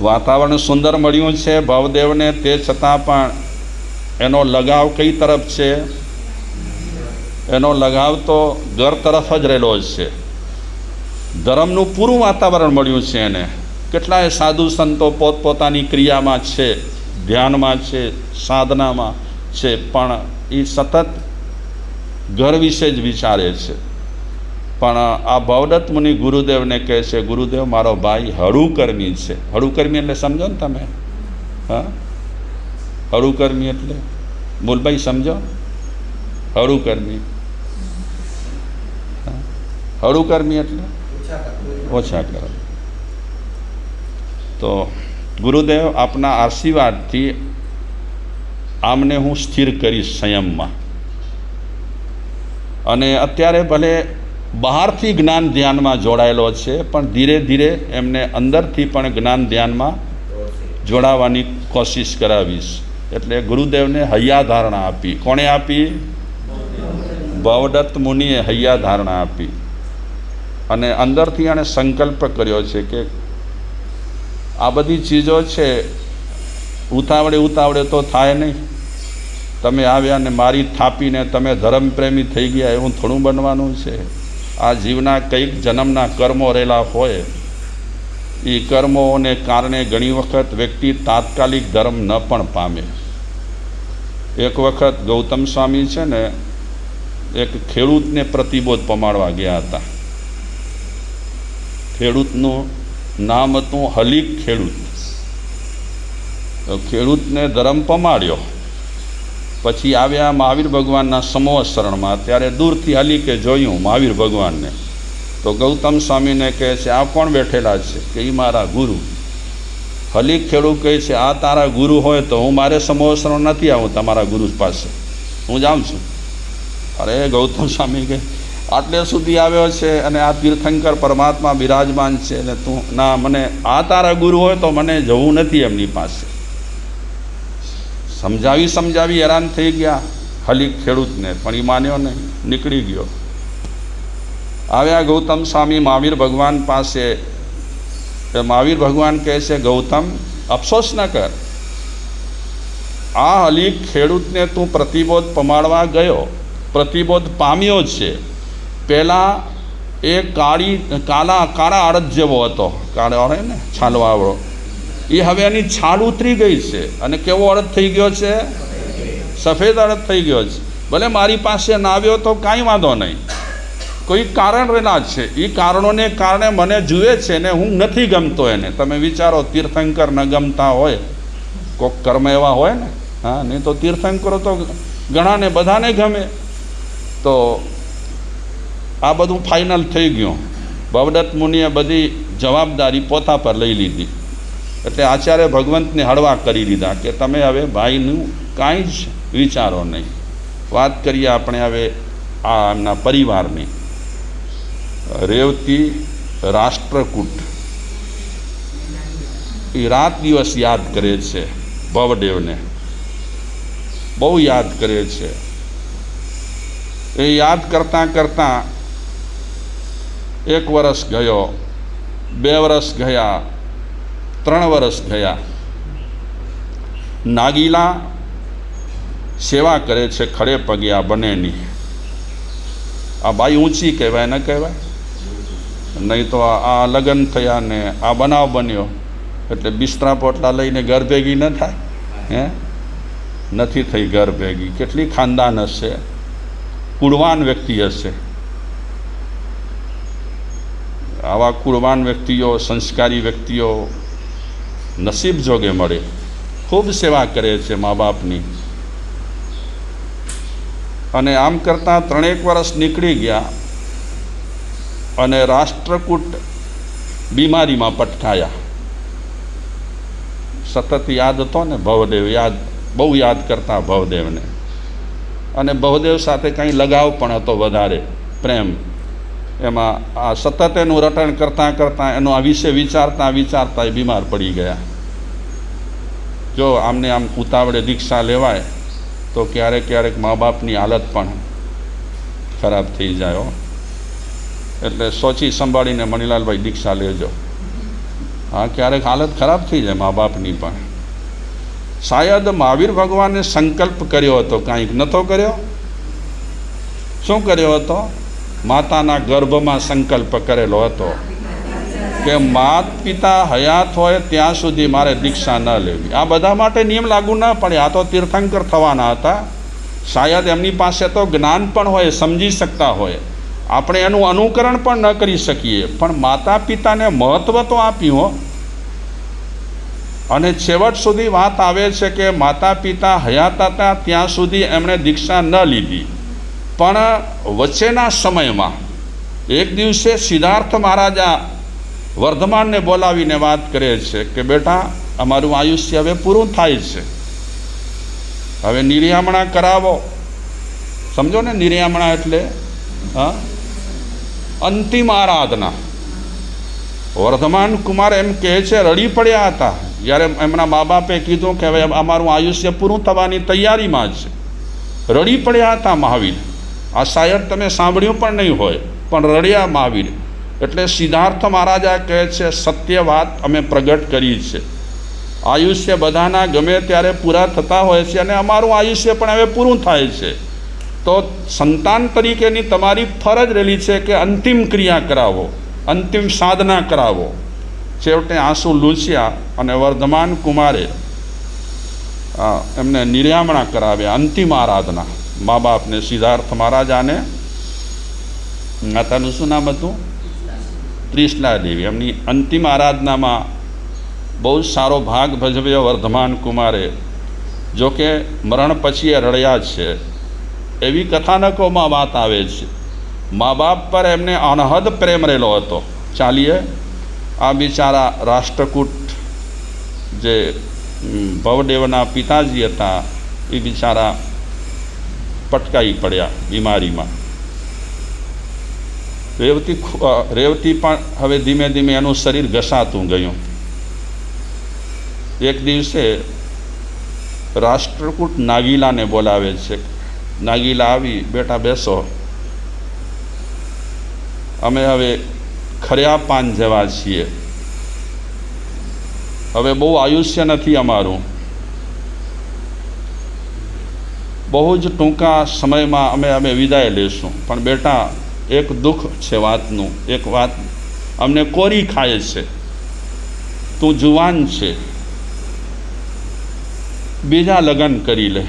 વાતાવરણ સુંદર મળ્યું છે ભવદેવને, તે છતાં પણ એનો લગાવ કઈ તરફ છે? એનો લગાવ તો ઘર તરફ જ રહેલો છે. ધર્મનું પૂરું વાતાવરણ મળ્યું છે એને. કેટલાય સાધુ સંતો પોતપોતાની ક્રિયામાં છે, ધ્યાનમાં છે, સાધનામાં છે, પણ એ સતત ઘર વિશે જ વિચારે છે. પણ આ ભવદત્ત મુનિ ગુરુદેવને કહે છે, ગુરુદેવ મારો ભાઈ હળુકર્મી છે. હળુકર્મી એટલે સમજો ને તમે? હા, હળુકર્મી એટલે બોલભાઈ સમજો? હળુકર્મી, હળુકર્મી એટલે ઓછા કરો. તો ગુરુદેવ આપના આશીર્વાદથી આમને હું સ્થિર કરીશ સંયમમાં. અને અત્યારે ભલે બહારથી જ્ઞાન ધ્યાનમાં જોડાયેલો છે, પણ ધીરે ધીરે એમને અંદરથી પણ જ્ઞાન ધ્યાનમાં જોડાવાની કોશિશ કરાવીશ. એટલે ગુરુદેવને હૈયાધારણા આપી. કોણે આપી? ભવદત્ત મુનિએ હૈયાધારણા આપી. અને અંદરથી એણે સંકલ્પ કર્યો છે કે આ બધી ચીજો છે ઉતાવળે ઉતાવળે તો થાય નહીં. તમે આવ્યા ને મારી થાપીને તમે ધર્મપ્રેમી થઈ ગયા એવું થોડું બનવાનું છે. આ જીવના કંઈક જન્મના કર્મો રહેલા હોય, એ કર્મોને કારણે ઘણી વખત વ્યક્તિ તાત્કાલિક ધર્મ ન પણ પામે. એક વખત ગૌતમ સ્વામી છે ને એક ખેડૂતને પ્રતિબોધ પમાડવા ગયા હતા. ખેડૂતનું નામ હતું હલીક ખેડૂત. ખેડૂતને ધર્મ પમાડ્યો. પછી આવ્યા મહાવીર ભગવાનના સમોસરણમાં. ત્યારે દૂરથી હલીકે જોયું મહાવીર ભગવાનને. તો ગૌતમ સ્વામીને કહે છે, આ કોણ બેઠેલા છે? કે એ મારા ગુરુ. હલીક ખેડૂત કહે છે, આ તારા ગુરુ હોય તો હું મારે સમોસરણ નથી આવું તમારા ગુરુ પાસે, હું જાઉં છું. અરે ગૌતમ સ્વામી કે આટલે સુધી આવ્યો છે અને આ તીર્થંકર પરમાત્મા બિરાજમાન છે ને તું ના, મને આ તારા ગુરુ હોય તો મને જવું નથી એમની પાસે. સમજાવી હેરાન થઈ ગયા હલીક ખેડૂતને, પણ એ માન્યો નહીં, નીકળી ગયો. આવ્યા ગૌતમ સ્વામી મહાવીર ભગવાન પાસે. મહાવીર ભગવાન કહે છે, ગૌતમ અફસોસ ન કર. આ હલીક ખેડૂતને તું પ્રતિબોધ પમાડવા ગયો, પ્રતિબોધ પામ્યો છે. પહેલાં એ કાળા અડદ જેવો હતો, કાળો અડે ને છાલવાળો, એ હવે એની છાલ ઉતરી ગઈ છે અને કેવો અડદ થઈ ગયો છે? સફેદ અડદ થઈ ગયો છે. ભલે મારી પાસે ના આવ્યો તો કાંઈ વાંધો નહીં, કોઈ કારણ રહેલા છે. એ કારણોને કારણે મને જુએ છે ને હું નથી ગમતો એને. તમે વિચારો, તીર્થંકર ન ગમતા હોય, કોઈક કર્મ એવા હોય ને, હા, નહીં તો તીર્થંકરો તો ઘણાને બધાને ગમે. તો આ બધું ફાઇનલ થઈ ગયું. ભવદત્ત મુનિએ બધી જવાબદારી પોતા પર લઈ લીધી. એટલે આચાર્ય ભગવંતને હળવા કરી દીધા કે તમે હવે ભાઈનું કાંઈ જ વિચારો નહીં. વાત કરીએ આપણે હવે આ એમના પરિવારની. રેવતી રાષ્ટ્રકૂટ એ રાત દિવસ યાદ કરે છે ભવદેવને, બહુ યાદ કરે છે. એ યાદ કરતાં કરતાં 1 વર્ષ ગયો, 2 વર્ષ ગયા, 3 વર્ષ ગયા. નાગીલા સેવા કરે છે ખડે પગે આ બંનેની. આ બાઈ ઊંચી કહેવાય ન કહેવાય? નહીં તો આ લગ્ન થયા ને આ બનાવ બન્યો એટલે બિસ્તરા પોટલા લઈને ઘર ભેગી ન થાય? હે, નથી થઈ ઘર ભેગી. કેટલી ખાનદાન હશે, કુળવાન વ્યક્તિ હશે. આવા કુળવાન વ્યક્તિઓ, સંસ્કારી વ્યક્તિઓ નસીબ જોગે મળે. ખૂબ સેવા કરે છે મા બાપની. અને આમ કરતાં 3 વર્ષ નીકળી ગયા અને રાષ્ટ્રકૂટ બીમારીમાં પટકાયા. સતત યાદ હતો ને ભવદેવ, બહુ યાદ કરતા ભવદેવને. અને ભવદેવ સાથે કંઈ લગાવ પણ હતો વધારે, પ્રેમ. એમાં આ સતત એનું રટણ કરતાં એનો આ વિશે વિચારતા એ બીમાર પડી ગયા. જો આમને આમ ઉતાવળે દીક્ષા લેવાય તો ક્યારેક મા બાપની હાલત પણ ખરાબ થઈ જાય. એટલે સોચી સંભાળીને મણિલાલભાઈ દીક્ષા લેજો. હા, ક્યારેક હાલત ખરાબ થઈ જાય મા બાપની પણ. શાયદ મહાવીર ભગવાને સંકલ્પ કર્યો હતો, કાંઈક નહોતો કર્યો? શું કર્યો હતો? માતાના ગર્ભમાં સંકલ્પ કરેલો હતો કે માત પિતા હયાત હોય ત્યાં સુધી મારે દીક્ષા ન લેવી. આ બધા માટે નિયમ લાગુ ન પડે, આ તો તીર્થંકર થવાના હતા. શાયદ એમની પાસે તો જ્ઞાન પણ હોય, સમજી શકતા હોય, આપણે એનું અનુકરણ પણ ન કરી શકીએ, પણ માતા પિતાને મહત્ત્વ તો આપ્યું. અને છેવટ સુધી વાત આવે છે કે માતા પિતા હયાત હતા ત્યાં સુધી એમણે દીક્ષા ન લીધી. પણ વચ્ચેના સમયમાં એક દિવસે સિદ્ધાર્થ મહારાજા વર્ધમાનને બોલાવીને વાત કરે છે કે બેટા, અમારું આયુષ્ય હવે પૂરું થાય છે, હવે નિર્યામણા કરાવો. સમજો ને, નિર્યામણા એટલે અંતિમ આરાધના. વર્ધમાન કુમાર એમ કહે છે, રડી પડ્યા હતા જ્યારે એમના મા બાપે કીધું કે હવે અમારું આયુષ્ય પૂરું થવાની તૈયારીમાં છે. રડી પડ્યા હતા મહાવીર. આ શાયદ તમે સાંભળ્યું પણ નહીં હોય, પણ રડ્યા મહાવીર. એટલે સિદ્ધાર્થ મહારાજા કહે છે, સત્ય વાત અમે પ્રગટ કરી છે. આયુષ્ય બધાના ગમે ત્યારે પૂરા થતા હોય છે, અને અમારું આયુષ્ય પણ હવે પૂરું થાય છે. તો સંતાન તરીકેની તમારી ફરજ રહેલી છે કે અંતિમ ક્રિયા કરાવો, અંતિમ સાધના કરાવો. છેવટે આંસુ લૂછ્યા અને વર્ધમાન કુમારે એમને નિર્યામણા કરાવ્યા, અંતિમ આરાધના. મા બાપને, સિદ્ધાર્થ મહારાજાને, માતાનું શું નામ હતું? ત્રિશલા દેવી. એમની અંતિમ આરાધનામાં બહુ સારો ભાગ ભજવ્યો વર્ધમાન કુમારે. જોકે મરણ પછી એ રડ્યા છે એવી કથાનકોમાં વાત આવે છે. મા બાપ પર એમને અનહદ પ્રેમ રહેલો હતો. ચાલીએ, આ બિચારા રાષ્ટ્રકૂટ જે ભવદેવના પિતાજી હતા એ બિચારા પટકાઈ પડ્યા બીમારીમાં. રેવતી પણ હવે ધીમે ધીમે એનું શરીર ઘસાતું ગયું. એક દિવસે રાષ્ટ્રકૂટ નાગીલાને બોલાવે છે. નાગીલા આવી, બેટા બેસો, અમે હવે ખર્યા પાન જેવા છીએ, હવે બહુ આયુષ્ય નથી અમારું, બહુ જ ટૂંકા સમયમાં અમે વિદાય લેશું. પણ બેટા, એક દુઃખ છે વાતનું, એક વાત અમને કોરી ખાય છે. તું જુવાન છે, બીજા લગ્ન કરી લે.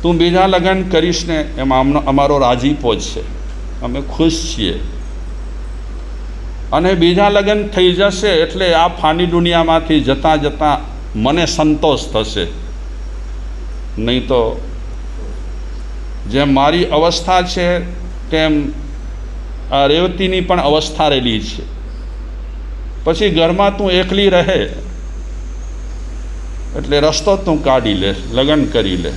તું બીજા લગ્ન કરીશ ને એમાં અમારો રાજીપો છે, અમે ખુશ છીએ. અને બીજા લગ્ન થઈ જશે એટલે આ ફાની દુનિયામાંથી જતાં જતાં મને સંતોષ થશે. નહીં તો જેમ મારી અવસ્થા છે તેમ આ રેવતીની પણ અવસ્થા રહેલી છે. પછી ઘરમાં તું એકલી રહે એટલે રસ્તો તું કાઢી લે, લગ્ન કરી લે.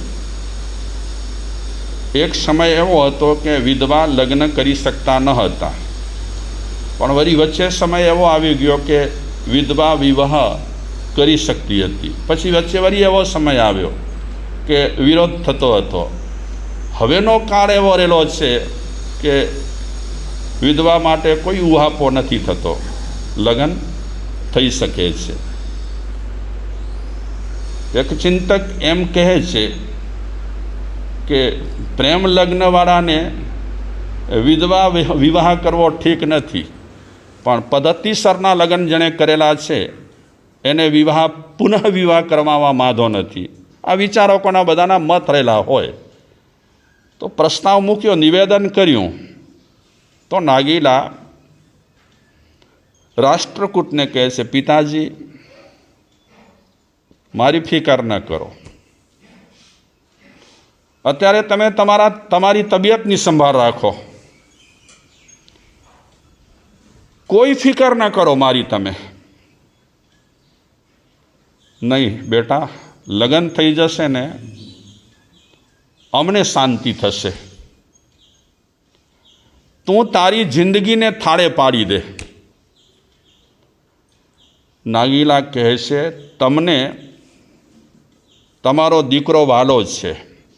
એક સમય એવો હતો કે વિધવા લગ્ન કરી શકતા ન હતા, પણ વળી વચ્ચે સમય એવો આવી ગયો કે વિધવા વિવાહ કરી શકતી હતી. પછી વચ્ચે વળી એવો સમય આવ્યો કે વિરોધ થતો હતો. હવેનો કાળ એવો રહેલો છે કે વિધવા માટે કોઈ ઉહાપો નથી થતો, લગ્ન થઈ શકે છે. એક ચિંતક એમ કહે છે કે પ્રેમ લગ્નવાળાને વિધવા વિવાહ કરવો ઠીક નથી, પણ પદ્ધતિસરના લગ્ન જેણે કરેલા છે એને પુનઃ વિવાહ કરવામાં વાંધો નથી. આ વિચારકોના બધાના મત રહેલા હોય. તો પ્રસ્તાવ મૂક્યો, નિવેદન કર્યું. તો નાગીલા રાષ્ટ્રકૂટને કહે છે, પિતાજી, મારી ફિકર ન કરો. અત્યારે તમે તમારી તબિયતની સંભાળ રાખો, કોઈ ફિકર ન કરો મારી તમે. નહીં બેટા, લગ્ન થઈ જશે ને અમને શાંતિ થશે. તું તારી જિંદગીને થાળે પાડી દે. નાગીલા કહે છે, તમને તમારો દીકરો વાલો છે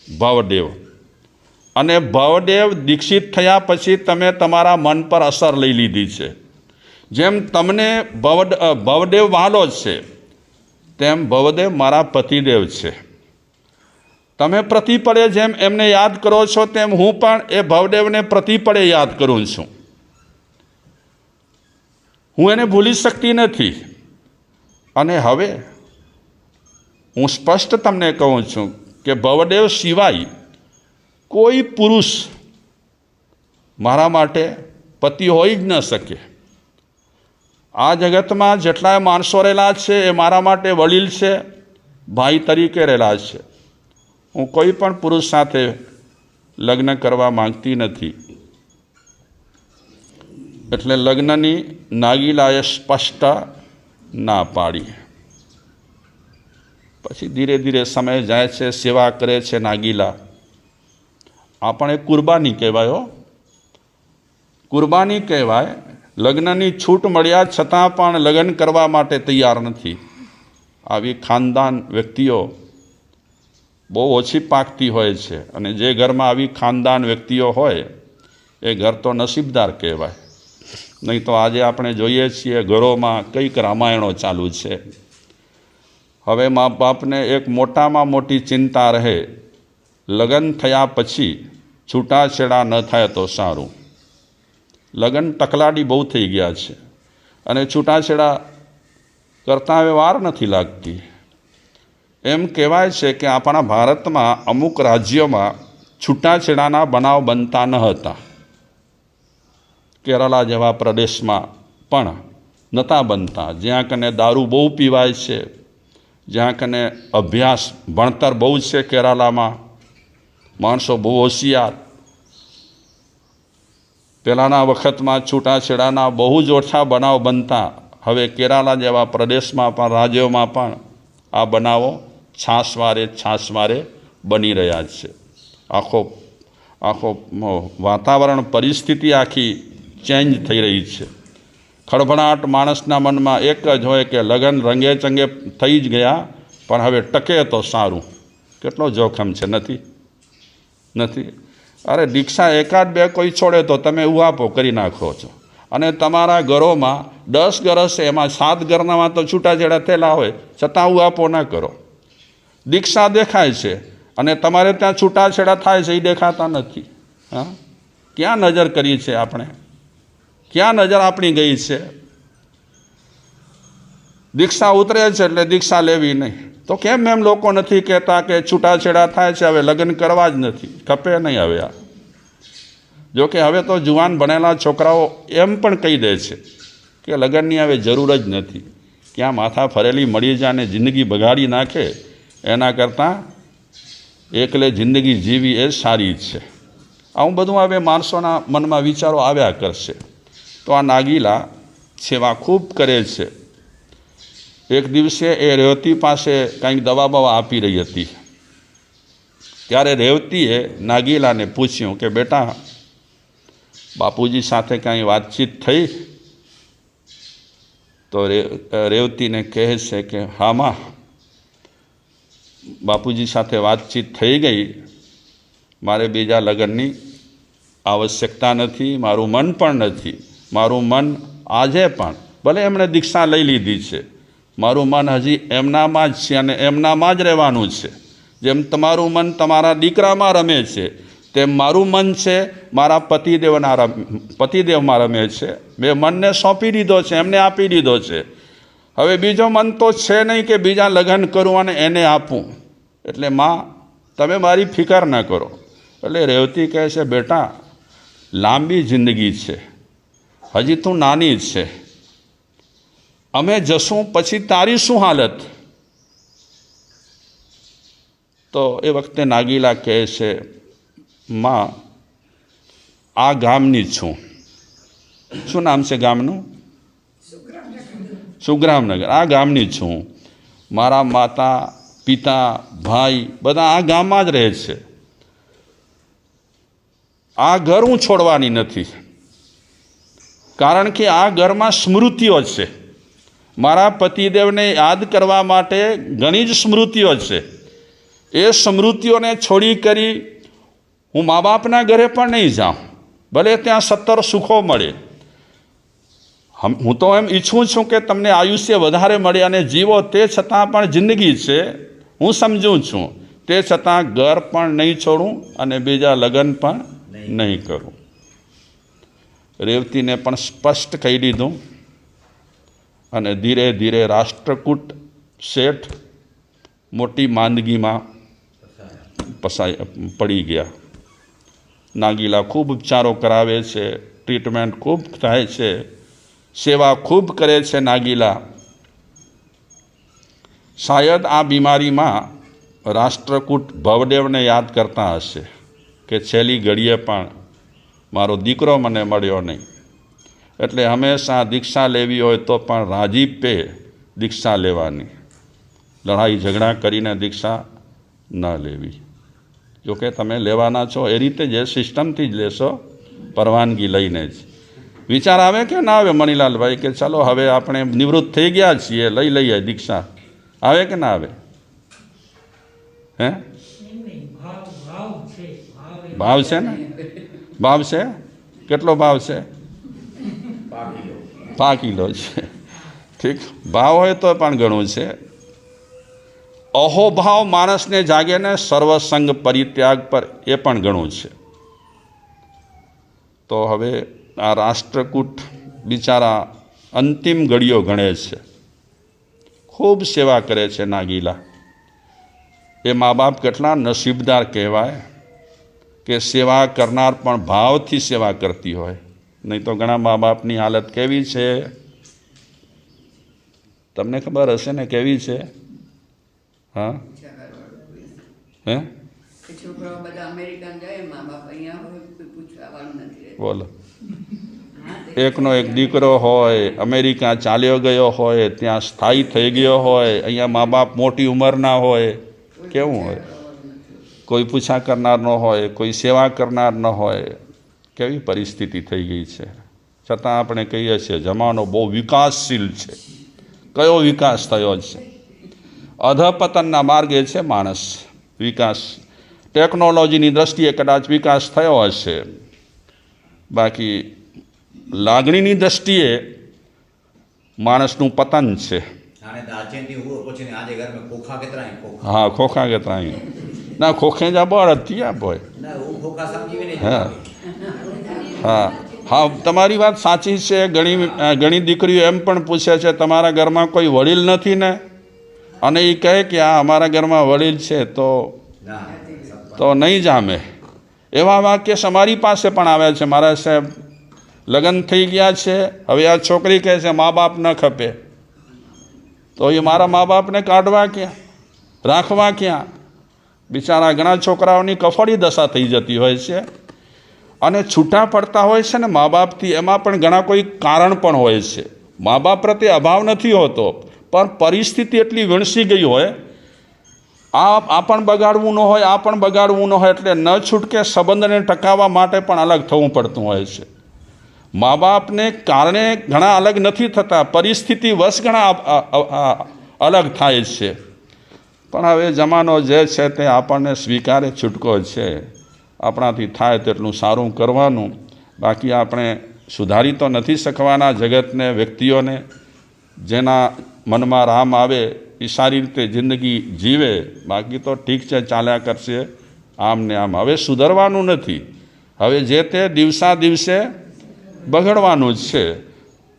ભવદેવ, અને ભવદેવ દીક્ષિત થયા પછી તમે તમારા મન પર અસર લઈ લીધી છે જેમ તમને ભવદેવ વાલો છે તેમ ભવદેવ મારા પતિદેવ છે. તમે પ્રતિપળે જેમ એમને યાદ કરો છો તેમ હું પણ એ ભવદેવને પ્રતિપળે યાદ કરું છું. હું એને ભૂલી શકતી નથી. અને હવે હું સ્પષ્ટ તમને કહું છું કે ભવદેવ સિવાય કોઈ પુરુષ મારા માટે પતિ હોઈ જ ન શકે. આ જગતમાં જેટલા માણસો રહેલા છે એ મારા માટે વડીલ છે, ભાઈ તરીકે રહેલા છે. હું કોઈ પણ પુરુષ સાથે લગ્ન કરવા માંગતી નથી. એટલે લગ્નની નાગીલાએ સ્પષ્ટ ના પાડી. પછી ધીરે ધીરે સમય જાય છે, સેવા કરે છે નાગીલા. આ પણ એક કુરબાની કહેવાય. કુરબાની કહેવાય. લગ્નની છૂટ મળ્યા છતાં પણ લગ્ન કરવા માટે તૈયાર નથી. આવી ખાનદાન વ્યક્તિઓ બહુ ઓછી પાકતી હોય છે. અને જે ઘરમાં આવી ખાનદાન વ્યક્તિઓ હોય એ ઘર તો નસીબદાર કહેવાય. નહીં તો આજે આપણે જોઈએ છીએ ઘરોમાં કંઈક રામાયણો ચાલુ છે. હવે મા બાપને એક મોટામાં મોટી ચિંતા રહે, લગ્ન થયા પછી છૂટાછેડા ન થાય તો સારું. લગ્ન તકલાડી બહુ થઈ ગયા છે અને છૂટાછેડા કરતાં હવે વાર નથી લાગતી. એમ કહેવાય છે કે આપણા ભારતમાં અમુક રાજ્યોમાં છૂટાછેડાના બનાવ બનતા ન હતા. કેરલા જેવા પ્રદેશમાં પણ નહોતા બનતા. જ્યાં કને દારૂ બહુ પીવાય છે, જ્યાં કને અભ્યાસ ભણતર બહુ છે કેરલામાં, માણસો બહુ હોશિયાર. પહેલાંના વખતમાં છૂટાછેડાના બહુ જ ઓછા બનાવ બનતા. હવે કેરલા જેવા પ્રદેશમાં પણ રાજ્યોમાં પણ આ બનાવો છાસવારે બની રહ્યા છે. આખો વાતાવરણ પરિસ્થિતિ આખી ચેન્જ થઈ રહી છે. ખળભળાટ માણસના મનમાં એક જ હોય કે લગ્ન રંગે ચંગે થઈ જ ગયા, પણ હવે ટકે તો સારું. કેટલો જોખમ છે, નથી. અરે દીક્ષા એકાદ બે કોઈ છોડે તો તમે ઉહાપો કરી નાખો છો. અને તમારા ઘરોમાં 10 ઘર હશે, એમાં 7 ઘરનામાં તો છૂટાછેડા થયેલા હોય, છતાં ઉહાપો ન કરો. દીક્ષા દેખાય છે અને તમારે ત્યાં છૂટાછેડા થાય છે એ દેખાતા નથી. હા, ક્યાં નજર કરી છે આપણે? ક્યાં નજર આપણી ગઈ છે? દીક્ષા ઉતરે છે એટલે દીક્ષા લેવી નહીં. તો કેમ એમ લોકો નથી કહેતા કે છૂટાછેડા થાય છે, હવે લગ્ન કરવા જ નથી, ખપે નહીં હવે? આ જોકે હવે તો જુવાન ભણેલા છોકરાઓ એમ પણ કહી દે છે કે લગ્નની હવે જરૂર જ નથી. ક્યાં માથા ફરેલી મળી જાય ને જિંદગી બગાડી નાખે, એના કરતાં એકલે જિંદગી જીવી એ સારી છે. આવું બધું હવે માણસોના મનમાં વિચારો આવ્યા કરશે. તો આ નાગીલા સેવા ખૂબ કરે છે. એક દિવસે એ રેવતી પાસે કંઈક દવા બવા આપી રહી હતી. ત્યારે રેવતીએ નાગીલાને પૂછ્યું કે બેટા, બાપુજી સાથે કાંઈ વાતચીત થઈ? તો રેવતીને કહે છે કે હા માં, બાપુજી સાથે વાતચીત થઈ ગઈ. મારે બીજા લગ્નની આવશ્યકતા નથી, મારું મન પણ નથી. મારું મન આજે પણ, ભલે એમણે દીક્ષા લઈ લીધી છે, મારું મન હજી એમનામાં જ છે અને એમનામાં જ રહેવાનું છે. જેમ તમારું મન તમારા દીકરામાં રમે છે, તેમ મારું મન છે મારા પતિદેવમાં રમે છે. મેં મનને સોંપી દીધો છે, એમને આપી દીધો છે. હવે બીજો મન તો છે નહીં કે બીજા લગ્ન કરું અને એને આપું. એટલે માં, તમે મારી ફિકર ન કરો. એટલે રેવતી કહે છે બેટા, લાંબી જિંદગી છે, હજી તું નાની જ છે. અમે જશું પછી તારી શું હાલત? તો એ વખતે નાગીલા કહે છે માં, આ ગામની જ છું. શું નામ છે ગામનું? સુગ્રામનગર. આ ગામની જ છું. મારા માતા પિતા ભાઈ બધા આ ગામમાં જ રહે છે. આ ઘર હું છોડવાની નથી, કારણ કે આ ઘરમાં સ્મૃતિઓ છે. મારા પતિદેવને યાદ કરવા માટે ઘણી જ સ્મૃતિઓ છે. એ સ્મૃતિઓને છોડી કરી હું મા બાપના ઘરે પણ નહીં જાઉં, ભલે ત્યાં 17 સુખો મળે. હું તો એમ ઈચ્છું છું કે તમને આયુષ્ય વધારે મળે અને જીવો, તે છતાં પણ જિંદગી છે, હું સમજું છું, તે છતાં ઘર પણ નહીં છોડું અને બીજા લગ્ન પણ નહીં કરું. રેવતીને પણ સ્પષ્ટ કહી દીધું અને ધીરે ધીરે રાષ્ટ્રકૂટ શેઠ મોટી માંદગીમાં પડી ગયા. નાગીલા ખૂબ ઉપચારો કરાવે છે, ટ્રીટમેન્ટ ખૂબ થાય છે, સેવા ખૂબ કરે છે નાગીલા. શાયદ આ બીમારીમાં રાષ્ટ્રકૂટ ભવદેવને યાદ કરતા હશે કે છેલ્લી ઘડીએ પણ મારો દીકરો મને મળ્યો નહીં, એટલે હંમેશા દીક્ષા લેવી હોય તો પણ રાજીપે દીક્ષા લેવાની, લડાઈ ઝઘડા કરીને દીક્ષા ન લેવી. જોકે તમે લેવાના છો એ રીતે જ, સિસ્ટમથી જ લેશો, પરવાનગી લઈને જ. વિચાર આવે કે ના આવે મણીલાલભાઈ કે ચાલો હવે આપણે નિવૃત્ત થઈ ગયા છીએ, લઈ લઈએ દીક્ષા? આવે કે ના આવે? હે? ભાવ છે ને? ભાવ છે? કેટલો ભાવ છે? 5 કિલો છે. ઠીક, ભાવ હોય તો પણ ઘણું છે. અહોભાવ માણસને જાગે ને સર્વસંગ પરિત્યાગ પર, એ પણ ઘણું છે. તો હવે આ રાષ્ટ્રકૂટ બિચારા અંતિમ ઘડીઓ ગણે છે, ખૂબ સેવા કરે છે નાગીલા. એ મા બાપ કેટલા નસીબદાર કહેવાય કે સેવા કરનાર પણ ભાવથી સેવા કરતી હોય. નહીં તો ઘણા મા બાપની હાલત કેવી છે તમને ખબર હશે ને, કેવી છે? હા, હે? બોલો, એકનો એક દીકરો હોય, અમેરિકા ચાલ્યો ગયો હોય, ત્યાં સ્થાયી થઈ ગયો હોય, અહીંયા મા બાપ મોટી ઉંમરના હોય, કેવું હોય? કોઈ પૂછા કરનાર ન હોય, કોઈ સેવા કરનાર ન હોય, કેવી પરિસ્થિતિ થઈ ગઈ છે. છતાં આપણે કહીએ છીએ જમાનો બહુ વિકાસશીલ છે. કયો વિકાસ થયો છે? અધપતનના માર્ગે છે માણસ. વિકાસ ટેકનોલોજીની દ્રષ્ટિએ કદાચ વિકાસ થયો હશે, બાકી લાગણીની દ્રષ્ટિએ માણસનું પતન છે. હા, ખોખા કેતરાય ના, ખોખે જ બળ હતી આ બોય. હા હા હા, તમારી વાત સાચી છે. ઘણી દીકરીઓ એમ પણ પૂછે છે તમારા ઘરમાં કોઈ વડીલ નથી ને, અને એ કહે કે આ અમારા ઘરમાં વડીલ છે તો નહીં જામે. એવા વાક્ય અમારી પાસે પણ આવ્યા છે. મારા સાહેબ લગ્ન થઈ ગયા છે, હવે આ છોકરી કહે છે મા બાપ ન ખપે, તો એ મારા મા બાપને કાઢવા ક્યાં, રાખવા ક્યાં? બિચારા ઘણા છોકરાઓની કફોડી દશા થઈ જતી હોય છે અને છૂટા પડતા હોય છે ને મા બાપથી. એમાં પણ ઘણા કોઈ કારણ પણ હોય છે. મા બાપ પ્રત્યે અભાવ નથી હોતો, પણ પરિસ્થિતિ એટલી વીણસી ગઈ હોય, આ પણ બગાડવું ન હોય, આ પણ બગાડવું ન હોય, એટલે ન છૂટકે સંબંધને ટકાવવા માટે પણ અલગ થવું પડતું હોય છે. મા બાપને કારણે ઘણા અલગ નથી થતા, પરિસ્થિતિ વશ ઘણા અલગ થાય છે. પણ હવે જમાનો જે છે તે આપણને સ્વીકારે છૂટકો છે. આપણાથી થાય તેટલું સારું કરવાનું, બાકી આપણે સુધારી તો નથી શકવાના જગતને, વ્યક્તિઓને. જેના મનમાં રામ આવે એ સારી રીતે જિંદગી જીવે, બાકી તો ઠીક છે, ચાલ્યા કરશે આમ ને આમ. હવે સુધરવાનું નથી, હવે જે તે દિવસા દિવસે બગડવાનું જ છે.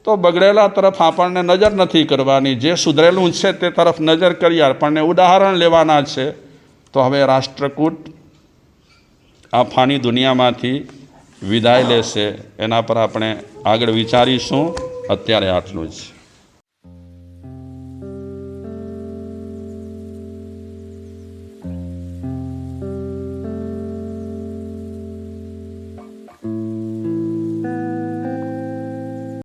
તો બગડેલા તરફ આપણને નજર નથી કરવાની, જે સુધરેલું છે તે તરફ નજર કરી આપણને ઉદાહરણ લેવાના છે. તો હવે રાષ્ટ્રકૂટ આ ફાની દુનિયામાંથી વિદાય લેશે, એના પર આપણે આગળ વિચારીશું. અત્યારે આટલું જ.